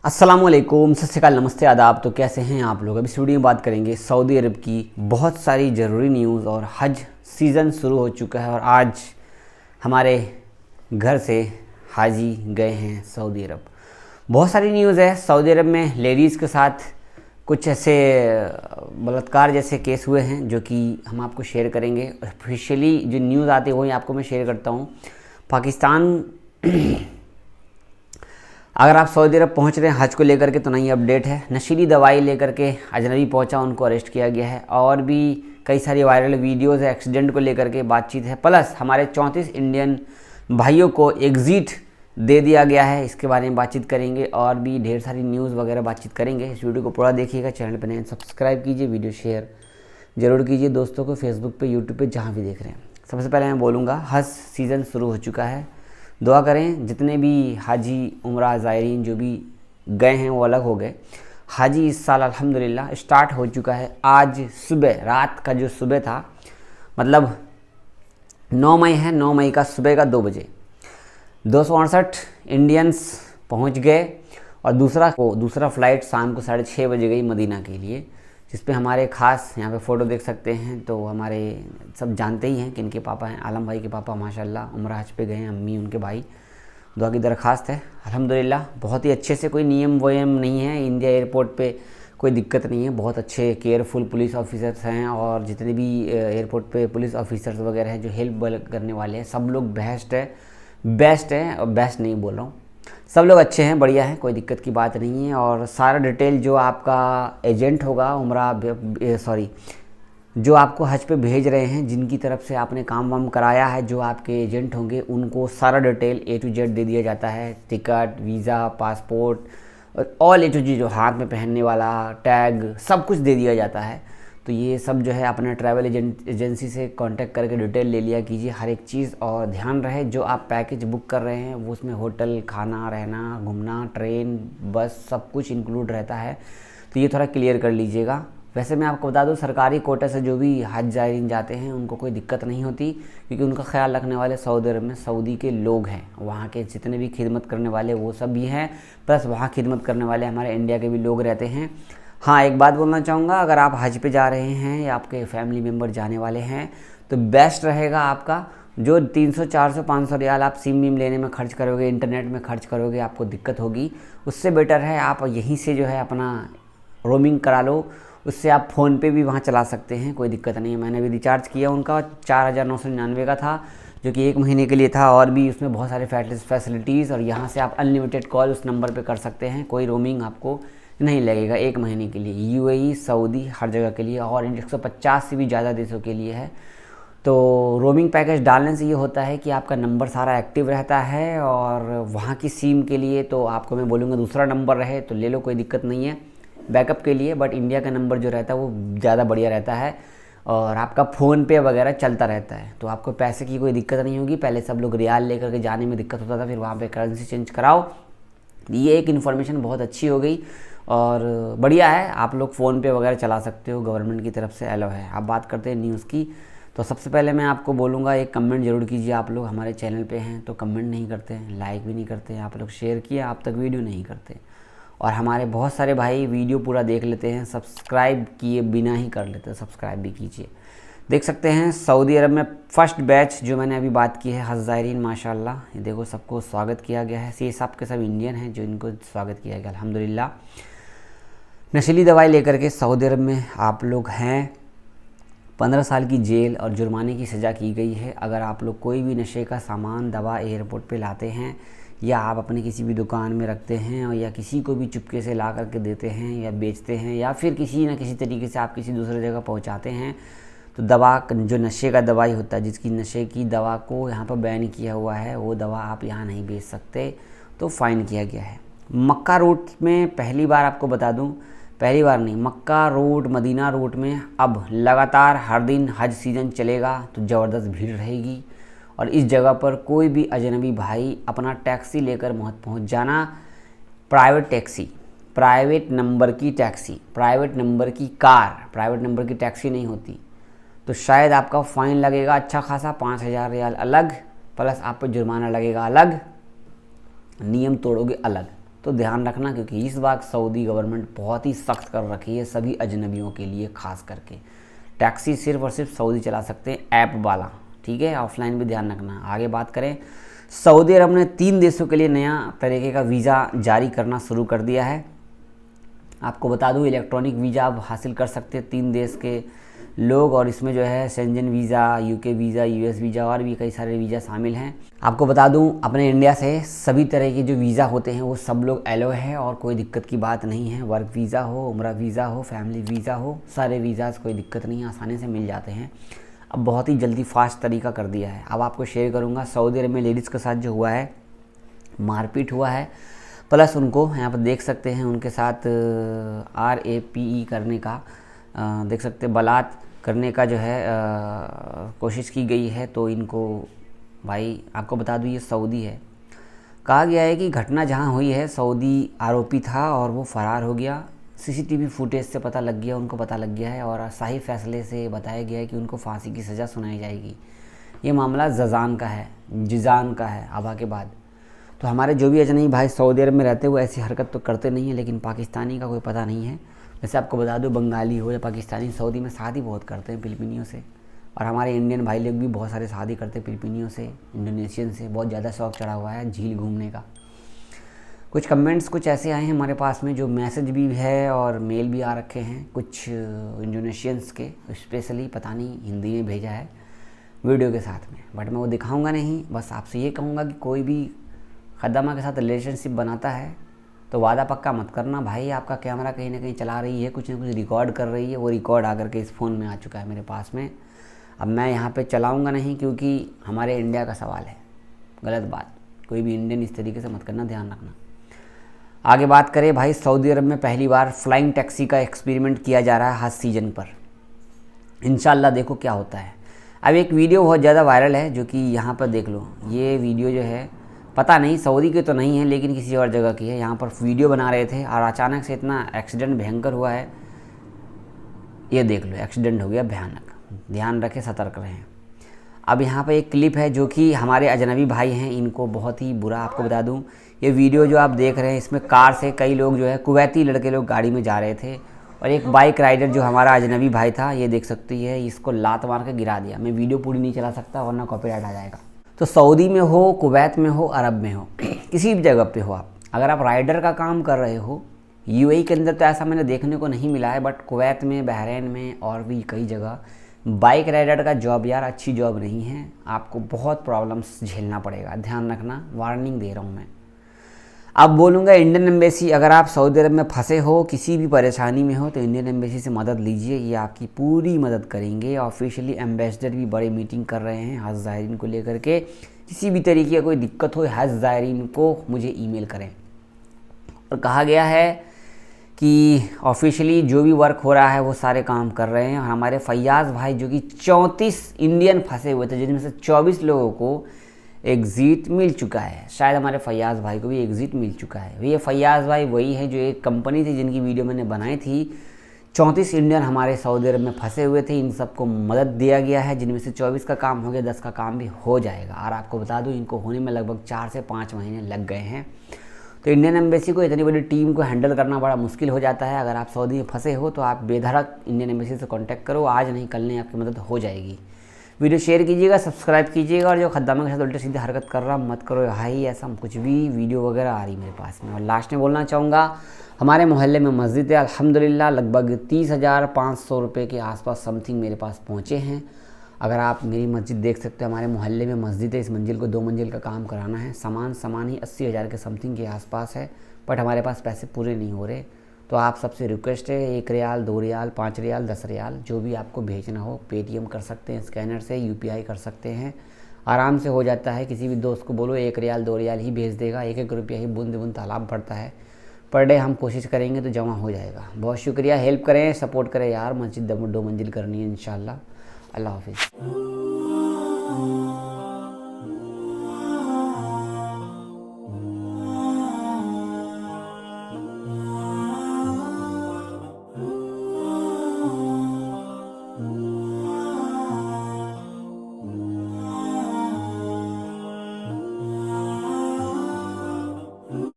अस्सलामुअलैकुम, सत श्री अकाल, नमस्ते, आदाब। तो कैसे हैं आप लोग। अभी इस वीडियो में बात करेंगे सऊदी अरब की बहुत सारी ज़रूरी न्यूज़। और हज सीज़न शुरू हो चुका है और आज हमारे घर से हाजी गए हैं सऊदी अरब। बहुत सारी न्यूज़ है। सऊदी अरब में लेडीज़ के साथ कुछ ऐसे बलात्कार जैसे केस हुए हैं जो कि हम आपको शेयर करेंगे। ऑफिशियली जो न्यूज़ आती है वही आपको मैं शेयर करता हूँ। पाकिस्तान अगर आप सऊदी अरब पहुंच रहे हैं हज को लेकर के तो नई अपडेट है। नशीली दवाई लेकर के अजनबी पहुंचा, उनको अरेस्ट किया गया है। और भी कई सारी वायरल वीडियोस है, एक्सीडेंट को लेकर के बातचीत है। प्लस हमारे 34 इंडियन भाइयों को एग्जिट दे दिया गया है, इसके बारे में बातचीत करेंगे। और भी ढेर सारी न्यूज़ वगैरह बातचीत करेंगे। इस वीडियो को पूरा देखिएगा। चैनल पर नए सब्सक्राइब कीजिए, वीडियो शेयर ज़रूर कीजिए दोस्तों को, फेसबुक पे, यूट्यूब पे, जहाँ भी देख रहे हैं। सबसे पहले मैं बोलूँगा हज सीज़न शुरू हो चुका है। दुआ करें जितने भी हाजी उम्रा ज़ायरीन जो भी गए हैं वो अलग हो गए। हाजी इस साल अल्हम्दुलिल्लाह स्टार्ट हो चुका है। आज सुबह, रात का जो सुबह था, मतलब 9 मई है, 9 मई का सुबह का 2 बजे 268 इंडियंस पहुंच गए। और दूसरा फ़्लाइट शाम को 6:30 बजे गई मदीना के लिए, जिस पे हमारे ख़ास यहाँ पे फ़ोटो देख सकते हैं। तो हमारे सब जानते ही हैं कि इनके पापा हैं, आलम भाई के पापा माशाल्लाह उम्रा हज पे गए हैं, अम्मी उनके भाई। दुआ की दरख्वास्त है। अल्हम्दुलिल्लाह बहुत ही अच्छे से, कोई नियम वयम नहीं है। इंडिया एयरपोर्ट पे कोई दिक्कत नहीं है। बहुत अच्छे केयरफुल पुलिस ऑफिसर्स हैं। और जितने भी एयरपोर्ट पे पुलिस ऑफिसर्स वगैरह हैं जो हेल्प करने वाले हैं, सब लोग बेस्ट है। और बेस्ट नहीं बोल रहा हूँ, सब लोग अच्छे हैं, बढ़िया हैं, कोई दिक्कत की बात नहीं है। और सारा डिटेल जो आपका एजेंट होगा जो आपको हज पे भेज रहे हैं, जिनकी तरफ से आपने काम वाम कराया है, जो आपके एजेंट होंगे, उनको सारा डिटेल A to Z दे दिया जाता है। टिकट, वीज़ा, पासपोर्ट और ऑल A to Z, जो हाथ में पहनने वाला टैग, सब कुछ दे दिया जाता है। तो ये सब जो है अपना ट्रैवल एजेंसी से कांटेक्ट करके डिटेल ले लिया कीजिए हर एक चीज़। और ध्यान रहे जो आप पैकेज बुक कर रहे हैं वो उसमें होटल, खाना, रहना, घूमना, ट्रेन, बस, सब कुछ इंक्लूड रहता है। तो ये थोड़ा क्लियर कर लीजिएगा। वैसे मैं आपको बता दूं, सरकारी कोटा से जो भी हज ज़ायरीन जाते हैं उनको कोई दिक्कत नहीं होती, क्योंकि उनका ख्याल रखने वाले सऊदी अरब में सऊदी के लोग हैं। वहाँ के जितने भी खिदमत करने वाले वो सब भी हैं, प्लस वहाँ खिदमत करने वाले हमारे इंडिया के भी लोग रहते हैं। हाँ, एक बात बोलना चाहूँगा, अगर आप हज पे जा रहे हैं या आपके फैमिली मेम्बर जाने वाले हैं तो बेस्ट रहेगा आपका जो 300, 400, 500 रियाल आप सिम विम लेने में खर्च करोगे, इंटरनेट में खर्च करोगे, आपको दिक्कत होगी। उससे बेटर है आप यहीं से जो है अपना रोमिंग करा लो। उससे आप फ़ोन पे भी वहाँ चला सकते हैं, कोई दिक्कत नहीं है। मैंने भी रिचार्ज किया, उनका 4999 का था, जो कि 1 महीने के लिए था। और भी उसमें बहुत सारे फैसिलिटीज़, और यहाँ से आप अनलिमिटेड कॉल उस नंबर पे कर सकते हैं। कोई रोमिंग आपको नहीं लगेगा 1 महीने के लिए। UAE, सऊदी, हर जगह के लिए, और 150 से भी ज़्यादा देशों के लिए है। तो रोमिंग पैकेज डालने से ये होता है कि आपका नंबर सारा एक्टिव रहता है। और वहाँ की सिम के लिए तो आपको मैं बोलूँगा दूसरा नंबर रहे तो ले लो, कोई दिक्कत नहीं है बैकअप के लिए। बट इंडिया का नंबर जो रहता है वो ज़्यादा बढ़िया रहता है, और आपका फ़ोन पे वगैरह चलता रहता है, तो आपको पैसे की कोई दिक्कत नहीं होगी। पहले सब लोग रियाल लेकर के जाने में दिक्कत होता था, फिर वहाँ पे करेंसी चेंज कराओ। ये एक इन्फॉर्मेशन बहुत अच्छी हो गई और बढ़िया है। आप लोग फ़ोन पे वगैरह चला सकते हो, गवर्नमेंट की तरफ से अलाउ है। आप बात करते हैं न्यूज़ की, तो सबसे पहले मैं आपको बोलूँगा एक कमेंट ज़रूर कीजिए। आप लोग हमारे चैनल पे हैं तो कमेंट नहीं करते हैं, लाइक भी नहीं करते हैं, आप लोग शेयर किए, आप तक वीडियो नहीं करते। और हमारे बहुत सारे भाई वीडियो पूरा देख लेते हैं, सब्सक्राइब किए बिना ही कर लेते हैं, सब्सक्राइब भी कीजिए। देख सकते हैं सऊदी अरब में फर्स्ट बैच जो मैंने अभी बात की है हज ज़ायरीन, माशाल्लाह ये देखो सबको स्वागत किया गया है। ये सब के सब इंडियन हैं जो इनको स्वागत किया गया अल्हम्दुलिल्लाह। नशीली दवाई लेकर के सऊदी अरब में आप लोग हैं, 15 साल की जेल और जुर्माने की सज़ा की गई है अगर आप लोग कोई भी नशे का सामान, दवा एयरपोर्ट पे लाते हैं, या आप अपने किसी भी दुकान में रखते हैं, और या किसी को भी चुपके से ला करके देते हैं या बेचते हैं, या फिर किसी न किसी तरीके से आप किसी दूसरी जगह पहुंचाते हैं। तो दवा जो नशे का दवाई होता है, जिसकी नशे की दवा को यहाँ पर बैन किया हुआ है, वो दवा आप यहाँ नहीं बेच सकते, तो फ़ाइन किया गया है। मक्का रूट में पहली बार आपको बता दूँ, पहली बार नहीं, मक्का रूट, मदीना रूट में अब लगातार हर दिन हज सीज़न चलेगा तो ज़बरदस्त भीड़ रहेगी। और इस जगह पर कोई भी अजनबी भाई अपना टैक्सी लेकर मत पहुँच जाना। प्राइवेट टैक्सी, प्राइवेट नंबर की टैक्सी, प्राइवेट नंबर की कार, प्राइवेट नंबर की टैक्सी नहीं होती, तो शायद आपका फ़ाइन लगेगा अच्छा खासा, 5000 रियाल अलग, प्लस आप पर जुर्माना लगेगा अलग, नियम तोड़ोगे अलग। तो ध्यान रखना, क्योंकि इस बार सऊदी गवर्नमेंट बहुत ही सख्त कर रखी है सभी अजनबियों के लिए। खास करके टैक्सी सिर्फ और सिर्फ सऊदी चला सकते हैं ऐप वाला, ठीक है। ऑफलाइन भी ध्यान रखना। आगे बात करें, सऊदी अरब ने 3 देशों के लिए नया तरीके का वीज़ा जारी करना शुरू कर दिया है। आपको बता दूं, इलेक्ट्रॉनिक वीज़ा आप हासिल कर सकते हैं 3 देश के लोग, और इसमें जो है Shenzhen visa, UK visa, US visa और भी कई सारे वीज़ा शामिल हैं। आपको बता दूं, अपने इंडिया से सभी तरह के जो वीज़ा होते हैं वो सब लोग एलो है और कोई दिक्कत की बात नहीं है। वर्क वीज़ा हो, उम्रा वीज़ा हो, फैमिली वीज़ा हो, सारे वीज़ाज़ कोई दिक्कत नहीं है, आसानी से मिल जाते हैं। अब बहुत ही जल्दी फास्ट तरीका कर दिया है। अब आपको शेयर करूँगा सऊदी अरब में लेडीज़ के साथ जो हुआ है, मारपीट हुआ है, प्लस उनको यहाँ पर देख सकते हैं उनके साथ RAPE करने का देख सकते हैं, बलात् करने का जो है कोशिश की गई है। तो इनको भाई आपको बता दूँ, ये सऊदी है। कहा गया है कि घटना जहाँ हुई है सऊदी आरोपी था और वो फ़रार हो गया। CCTV फुटेज से पता लग गया, उनको पता लग गया है, और शाही फैसले से बताया गया है कि उनको फांसी की सज़ा सुनाई जाएगी। ये मामला जिज़ान का है आबा के बाद। तो हमारे जो भी अजनबी भाई सऊदी अरब में रहते हुए ऐसी हरकत तो करते नहीं है, लेकिन पाकिस्तानी का कोई पता नहीं है। वैसे आपको बता दो, बंगाली हो या पाकिस्तानी सऊदी में शादी बहुत करते हैं फिलिपिनियों से, और हमारे इंडियन भाई लोग भी बहुत सारे शादी करते हैं फिलिपिनियों से, इंडोनेशियन से। बहुत ज़्यादा शौक़ चढ़ा हुआ है झील घूमने का। कुछ कमेंट्स कुछ ऐसे आए हैं हमारे पास में, जो मैसेज भी है और मेल भी आ रखे हैं कुछ इंडोनेशियंस के, स्पेशली पता नहीं हिंदी में भेजा है वीडियो के साथ में, बट मैं वो दिखाऊंगा नहीं। बस आपसे ये कहूँगा कि कोई भी खद्दामा के साथ रिलेशनशिप बनाता है तो वादा पक्का मत करना भाई। आपका कैमरा कहीं ना कहीं चला रही है, कुछ ना कुछ रिकॉर्ड कर रही है, वो रिकॉर्ड आकर के इस फ़ोन में आ चुका है मेरे पास में। अब मैं यहाँ पे चलाऊँगा नहीं, क्योंकि हमारे इंडिया का सवाल है। गलत बात, कोई भी इंडियन इस तरीके से मत करना, ध्यान रखना। आगे बात करें भाई, सऊदी अरब में पहली बार फ्लाइंग टैक्सी का एक्सपेरिमेंट किया जा रहा है हज सीजन पर। इंशाल्लाह देखो क्या होता है। अब एक वीडियो बहुत ज़्यादा वायरल है, जो कि यहाँ पर देख लो। ये वीडियो जो है पता नहीं सऊदी की तो नहीं है, लेकिन किसी और जगह की है। यहाँ पर वीडियो बना रहे थे और अचानक से इतना एक्सीडेंट भयंकर हुआ है। ये देख लो, एक्सीडेंट हो गया भयानक। ध्यान रखें, सतर्क रहें। अब यहाँ पे एक क्लिप है जो कि हमारे अजनबी भाई हैं, इनको बहुत ही बुरा। आपको बता दूँ, ये वीडियो जो आप देख रहे हैं, इसमें कार से कई लोग जो है कुवैती लड़के लोग गाड़ी में जा रहे थे, और एक बाइक राइडर जो हमारा अजनबी भाई था, ये देख सकती है, इसको लात मार के गिरा दिया। मैं वीडियो पूरी नहीं चला सकता वरना कॉपीराइट आ जाएगा। तो सऊदी में हो, कुवैत में हो, अरब में हो, किसी भी जगह पे हो आप, अगर आप राइडर का काम कर रहे हो, UAE के अंदर तो ऐसा मैंने देखने को नहीं मिला है, बट कुवैत में, बहरीन में और भी कई जगह बाइक राइडर का जॉब यार अच्छी जॉब नहीं है। आपको बहुत प्रॉब्लम्स झेलना पड़ेगा, ध्यान रखना, वार्निंग दे रहा हूँ मैं। अब बोलूँगा इंडियन एम्बेसी, अगर आप सऊदी अरब में फंसे हो, किसी भी परेशानी में हो, तो इंडियन एम्बेसी से मदद लीजिए, ये आपकी पूरी मदद करेंगे। ऑफिशियली एम्बेसडर भी बड़ी मीटिंग कर रहे हैं हज ज़ायरीन को लेकर के। किसी भी तरीके का कोई दिक्कत हो हज ज़ायरीन को मुझे ईमेल करें। और कहा गया है कि ऑफिशियली जो भी वर्क हो रहा है वो सारे काम कर रहे हैं। और हमारे फैयाज़ भाई जो कि 34 इंडियन फंसे हुए थे, जिनमें से 24 लोगों को एग्ज़िट मिल चुका है। शायद हमारे फैयाज़ भाई को भी एग्ज़िट मिल चुका है। ये फैयाज़ भाई वही है जो एक कंपनी थी जिनकी वीडियो मैंने बनाई थी। 34 इंडियन हमारे सऊदी अरब में फंसे हुए थे, इन सबको मदद दिया गया है, जिनमें से 24 का काम हो गया, 10 का काम भी हो जाएगा। और आपको बता दूं, इनको होने में लगभग 4 से 5 महीने लग गए हैं। तो इंडियन एम्बेसी को, इतनी बड़ी टीम को हैंडल करना बड़ा मुश्किल हो जाता है। अगर आप सऊदी में फंसे हो तो आप बेधड़क इंडियन एम्बेसी से कॉन्टैक्ट करो, आज नहीं कल नहीं आपकी मदद हो जाएगी। वीडियो शेयर कीजिएगा, सब्सक्राइब कीजिएगा, और जो खद्दामा के साथ उल्टी सीधी हरकत कर रहा मत करो भाई। ऐसा कुछ भी वीडियो वगैरह आ रही मेरे पास में। और लास्ट में बोलना चाहूँगा, हमारे मोहल्ले में मस्जिद है अल्हम्दुलिल्लाह, लगभग 30,500 रुपये के आसपास समथिंग मेरे पास पहुँचे हैं। अगर आप मेरी मस्जिद देख सकते हो, हमारे मोहल्ले में मस्जिद है। इस मंजिल को 2 मंजिल का काम कराना है। सामान ही 80,000 के समथिंग के आसपास है, बट हमारे पास पैसे पूरे नहीं हो रहे। तो आप सबसे रिक्वेस्ट है, 1 रियाल, 2 रियाल, 5 रियाल, 10 रियाल, जो भी आपको भेजना हो, पेटीएम कर सकते हैं, स्कैनर से, UPI कर सकते हैं, आराम से हो जाता है। किसी भी दोस्त को बोलो 1 रियाल, 2 रियाल ही भेज देगा। 1-1 रुपया ही बूंद बूंद तालाब भरता है। पर डे हम कोशिश करेंगे तो जमा हो जाएगा। बहुत शुक्रिया, हेल्प करें, सपोर्ट करें यार। मस्जिद 2 मंजिल करनी है इंशाल्लाह। अल्लाह हाफिज़।